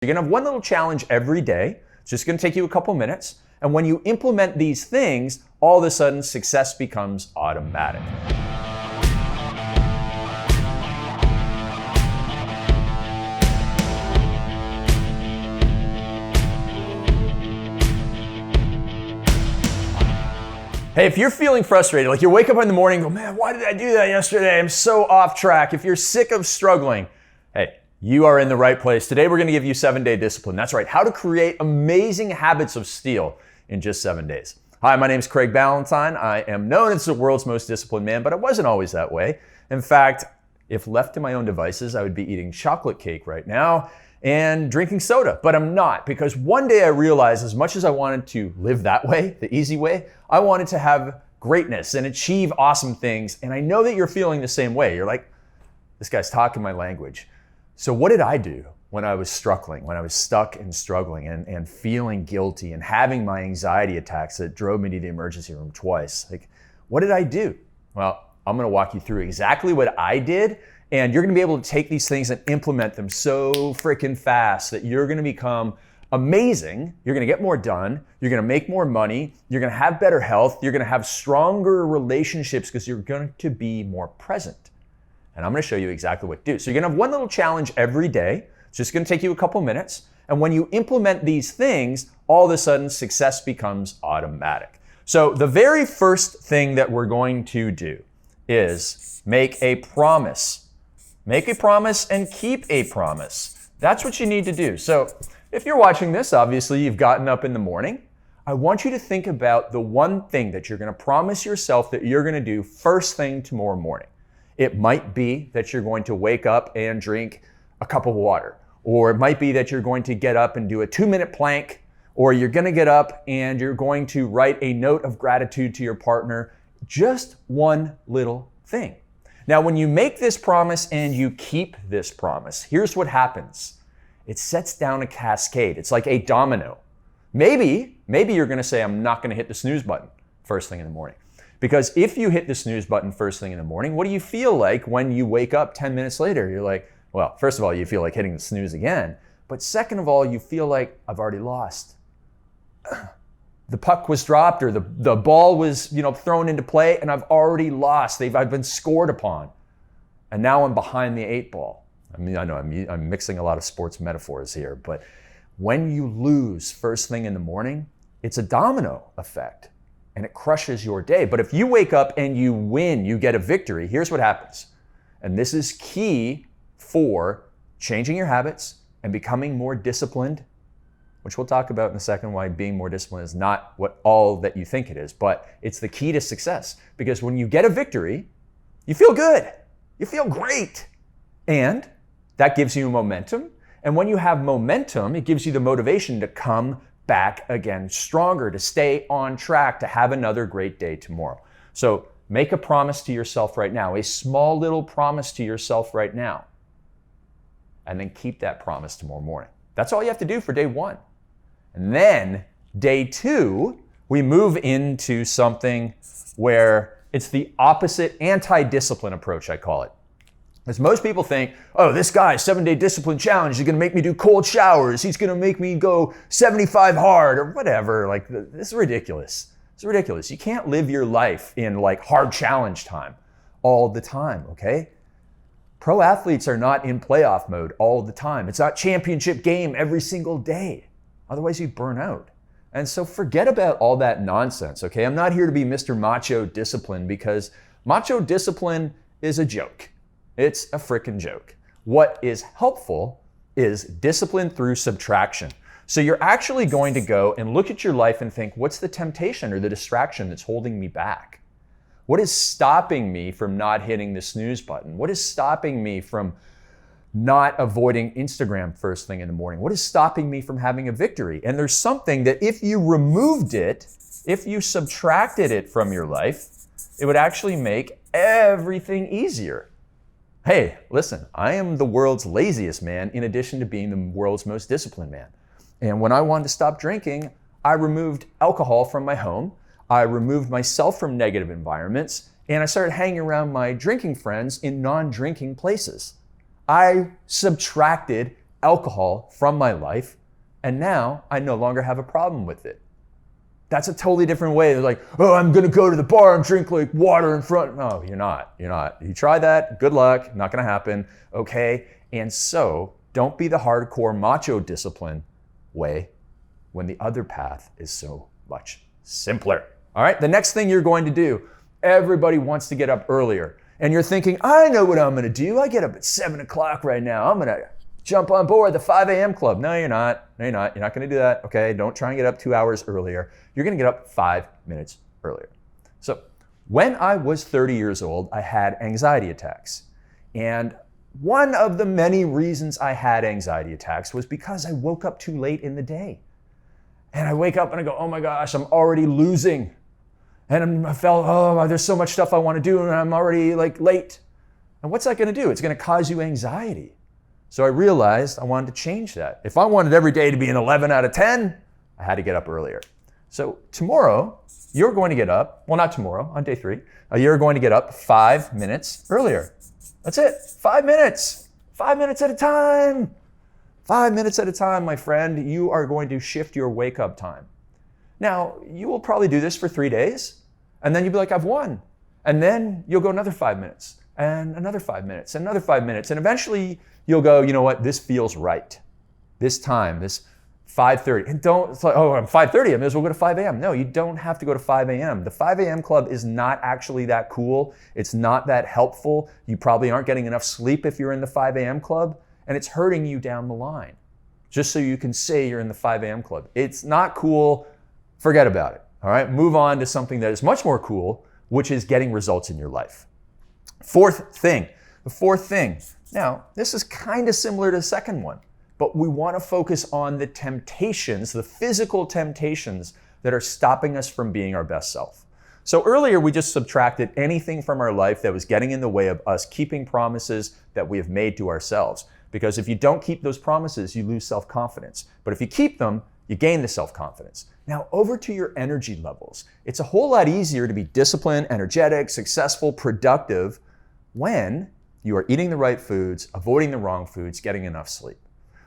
You're gonna have one little challenge every day. It's just gonna take you a couple minutes. And when you implement these things, all of a sudden success becomes automatic. Hey, if you're feeling frustrated, like you wake up in the morning and go, man, why did I do that yesterday? I'm so off track. If you're sick of struggling, hey, you are in the right place. Today, we're gonna give you 7-day discipline. That's right, how to create amazing habits of steel in just 7 days. Hi, my name is Craig Ballantyne. I am known as the world's most disciplined man, but I wasn't always that way. In fact, if left to my own devices, I would be eating chocolate cake right now and drinking soda, but I'm not, because one day I realized as much as I wanted to live that way, the easy way, I wanted to have greatness and achieve awesome things. And I know that you're feeling the same way. You're like, this guy's talking my language. So what did I do when I was struggling, when I was stuck and struggling and feeling guilty and having my anxiety attacks that drove me to the emergency room twice? Like, what did I do? Well, I'm gonna walk you through exactly what I did, and you're gonna be able to take these things and implement them so freaking fast that you're gonna become amazing. You're gonna get more done. You're gonna make more money. You're gonna have better health. You're gonna have stronger relationships because you're going to be more present. And I'm gonna show you exactly what to do. So you're gonna have one little challenge every day. It's just gonna take you a couple minutes. And when you implement these things, all of a sudden success becomes automatic. So the very first thing that we're going to do is make a promise. Make a promise and keep a promise. That's what you need to do. So if you're watching this, obviously you've gotten up in the morning. I want you to think about the one thing that you're gonna promise yourself that you're gonna do first thing tomorrow morning. It might be that you're going to wake up and drink a cup of water, or it might be that you're going to get up and do a 2-minute plank, or you're gonna get up and you're going to write a note of gratitude to your partner. Just one little thing. Now, when you make this promise and you keep this promise, here's what happens. It sets down a cascade. It's like a domino. Maybe you're gonna say, I'm not gonna hit the snooze button first thing in the morning. Because if you hit the snooze button first thing in the morning, what do you feel like when you wake up 10 minutes later? You're like, well, first of all, you feel like hitting the snooze again. But second of all, you feel like, I've already lost. The puck was dropped or the ball was thrown into play and I've already lost. I've been scored upon. And now I'm behind the 8 ball. I mean, I know I'm mixing a lot of sports metaphors here, but when you lose first thing in the morning, it's a domino effect. And it crushes your day. But if you wake up and you win, you get a victory, here's what happens. And this is key for changing your habits and becoming more disciplined, which we'll talk about in a second, why being more disciplined is not all that you think it is, but it's the key to success. Because when you get a victory, you feel good, you feel great. And that gives you momentum. And when you have momentum, it gives you the motivation to come back again stronger, to stay on track, to have another great day tomorrow. So make a promise to yourself right now, a small little promise to yourself right now, and then keep that promise tomorrow morning. That's all you have to do for day 1. And then day 2, we move into something where it's the opposite anti-discipline approach, I call it. Because most people think, oh, this guy, 7-day discipline challenge, is gonna make me do cold showers. He's gonna make me go 75 hard or whatever. Like, this is ridiculous. It's ridiculous. You can't live your life in like hard challenge time all the time, okay? Pro athletes are not in playoff mode all the time. It's not championship game every single day. Otherwise you burn out. And so forget about all that nonsense, okay? I'm not here to be Mr. Macho Discipline, because macho discipline is a joke. It's a frickin' joke. What is helpful is discipline through subtraction. So you're actually going to go and look at your life and think, what's the temptation or the distraction that's holding me back? What is stopping me from not hitting the snooze button? What is stopping me from not avoiding Instagram first thing in the morning? What is stopping me from having a victory? And there's something that if you removed it, if you subtracted it from your life, it would actually make everything easier. Hey, listen, I am the world's laziest man in addition to being the world's most disciplined man. And when I wanted to stop drinking, I removed alcohol from my home. I removed myself from negative environments, and I started hanging around my drinking friends in non-drinking places. I subtracted alcohol from my life, and now I no longer have a problem with it. That's a totally different way. They're like, oh, I'm gonna go to the bar and drink like water in front. No, you're not. You try that, good luck, not gonna happen, okay? And so don't be the hardcore macho discipline way when the other path is so much simpler. All right, the next thing you're going to do, everybody wants to get up earlier. And you're thinking, I know what I'm gonna do. I get up at 7 o'clock right now. I'm gonna jump on board the 5 a.m. club. No, you're not. You're not gonna do that, okay? Don't try and get up 2 hours earlier. You're gonna get up 5 minutes earlier. So when I was 30 years old, I had anxiety attacks. And one of the many reasons I had anxiety attacks was because I woke up too late in the day. And I wake up and I go, oh my gosh, I'm already losing. And I felt, oh, there's so much stuff I want to do and I'm already like late. And what's that going to do? It's going to cause you anxiety. So I realized I wanted to change that. If I wanted every day to be an 11 out of 10, I had to get up earlier. So tomorrow, you're going to get up, well, not tomorrow, on day 3, you're going to get up 5 minutes earlier. That's it, 5 minutes. 5 minutes at a time. 5 minutes at a time, my friend, you are going to shift your wake-up time. Now, you will probably do this for 3 days, and then you'll be like, I've won. And then you'll go another 5 minutes, and another 5 minutes, and another 5 minutes, and eventually you'll go, you know what, this feels right. This time, this 5:30. And don't, it's like, oh, I'm 5:30, I may as well go to 5 a.m. No, you don't have to go to 5 a.m. The 5 a.m. club is not actually that cool. It's not that helpful. You probably aren't getting enough sleep if you're in the 5 a.m. club, and it's hurting you down the line, just so you can say you're in the 5 a.m. club. It's not cool. Forget about it. All right, move on to something that is much more cool, which is getting results in your life. The fourth thing. Now, this is kind of similar to the second one, but we want to focus on the temptations, the physical temptations that are stopping us from being our best self. So earlier, we just subtracted anything from our life that was getting in the way of us keeping promises that we have made to ourselves. Because if you don't keep those promises, you lose self-confidence. But if you keep them, you gain the self-confidence. Now, over to your energy levels. It's a whole lot easier to be disciplined, energetic, successful, productive when you are eating the right foods, avoiding the wrong foods, getting enough sleep.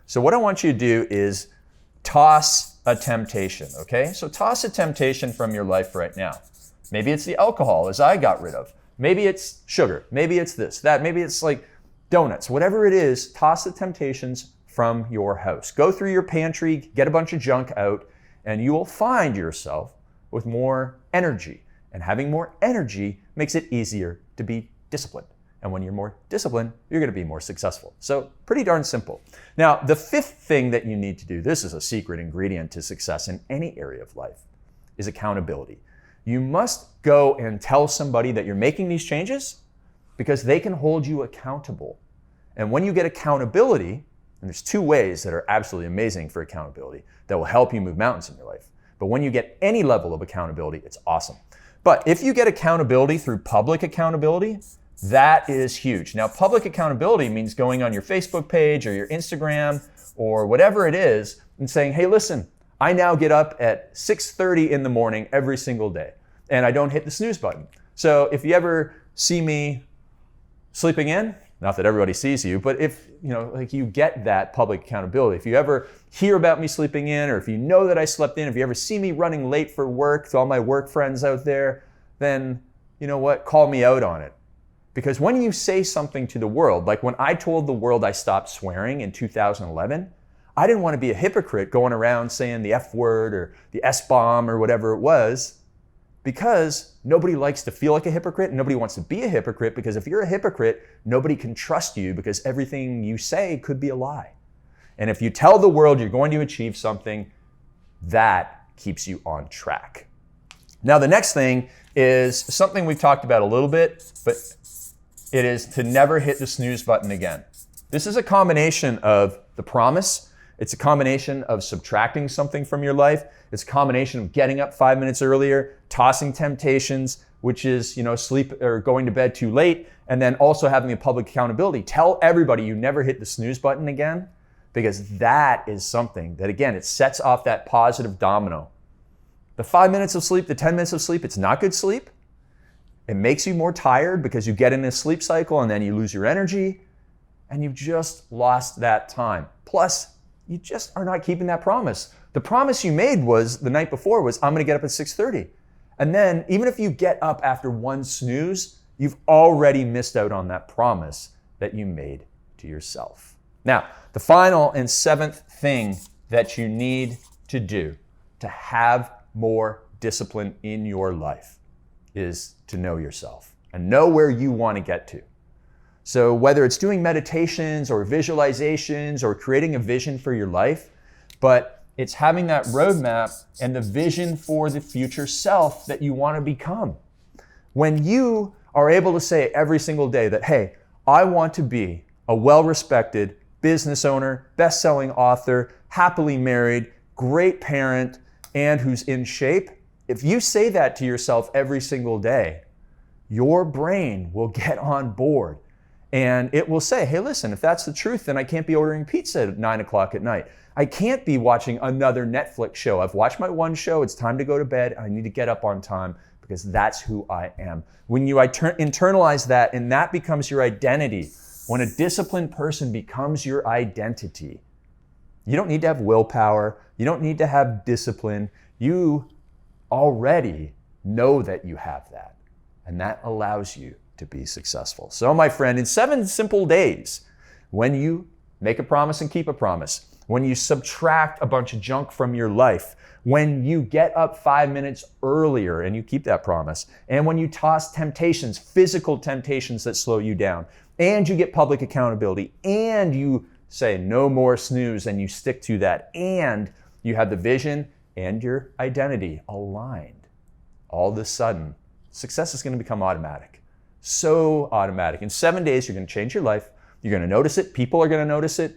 So what I want you to do is toss a temptation, okay? So toss a temptation from your life right now. Maybe it's the alcohol, as I got rid of. Maybe it's sugar. Maybe it's this, that. Maybe it's like donuts. Whatever it is, toss the temptations from your house. Go through your pantry, get a bunch of junk out, and you will find yourself with more energy. And having more energy makes it easier to be disciplined. And when you're more disciplined, you're going to be more successful. So pretty darn simple. Now, the fifth thing that you need to do, this is a secret ingredient to success in any area of life, is accountability. You must go and tell somebody that you're making these changes because they can hold you accountable. And when you get accountability, and there's 2 ways that are absolutely amazing for accountability that will help you move mountains in your life. But when you get any level of accountability, it's awesome. But if you get accountability through public accountability, that is huge. Now, public accountability means going on your Facebook page or your Instagram or whatever it is and saying, hey, listen, I now get up at 6:30 in the morning every single day and I don't hit the snooze button. So if you ever see me sleeping in, not that everybody sees you, but if you get that public accountability, if you ever hear about me sleeping in or if you know that I slept in, if you ever see me running late for work to all my work friends out there, then you know what, call me out on it. Because when you say something to the world, like when I told the world I stopped swearing in 2011, I didn't want to be a hypocrite going around saying the F word or the S-bomb or whatever it was, because nobody likes to feel like a hypocrite and nobody wants to be a hypocrite, because if you're a hypocrite, nobody can trust you because everything you say could be a lie. And if you tell the world you're going to achieve something, that keeps you on track. Now, the next thing is something we've talked about a little bit, but it is to never hit the snooze button again. This is a combination of the promise. It's a combination of subtracting something from your life. It's a combination of getting up 5 minutes earlier, tossing temptations, which is, sleep or going to bed too late, and then also having a public accountability. Tell everybody you never hit the snooze button again, because that is something that, again, it sets off that positive domino. The 5 minutes of sleep, the 10 minutes of sleep, it's not good sleep. It makes you more tired because you get in a sleep cycle and then you lose your energy and you've just lost that time. Plus, you just are not keeping that promise. The promise you made was the night before was, I'm gonna get up at 6:30. And then even if you get up after one snooze, you've already missed out on that promise that you made to yourself. Now, the final and seventh thing that you need to do to have more discipline in your life is to know yourself and know where you want to get to. So whether it's doing meditations or visualizations or creating a vision for your life, but it's having that roadmap and the vision for the future self that you want to become. When you are able to say every single day that, hey, I want to be a well-respected business owner, best-selling author, happily married, great parent, and who's in shape, if you say that to yourself every single day, your brain will get on board and it will say, hey, listen, if that's the truth, then I can't be ordering pizza at 9 o'clock at night. I can't be watching another Netflix show. I've watched my one show. It's time to go to bed. I need to get up on time because that's who I am. When you internalize that and that becomes your identity, when a disciplined person becomes your identity, you don't need to have willpower. You don't need to have discipline. You already know that you have that, and that allows you to be successful. So my friend, in 7 simple days, when you make a promise and keep a promise, when you subtract a bunch of junk from your life, when you get up 5 minutes earlier and you keep that promise, and when you toss temptations, physical temptations that slow you down, and you get public accountability, and you say no more snooze and you stick to that, and you have the vision and your identity aligned, all of a sudden, success is going to become automatic. So automatic. In 7 days, you're going to change your life. You're going to notice it. People are going to notice it.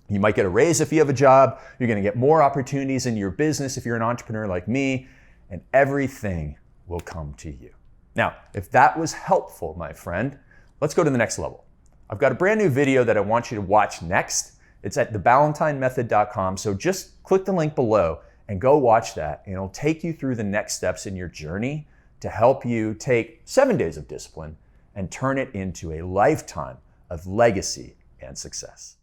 You might get a raise if you have a job. You're going to get more opportunities in your business if you're an entrepreneur like me, and everything will come to you. Now, if that was helpful, my friend, let's go to the next level. I've got a brand new video that I want you to watch next. It's at theballantynemethod.com. So just click the link below and go watch that. And it'll take you through the next steps in your journey to help you take 7 days of discipline and turn it into a lifetime of legacy and success.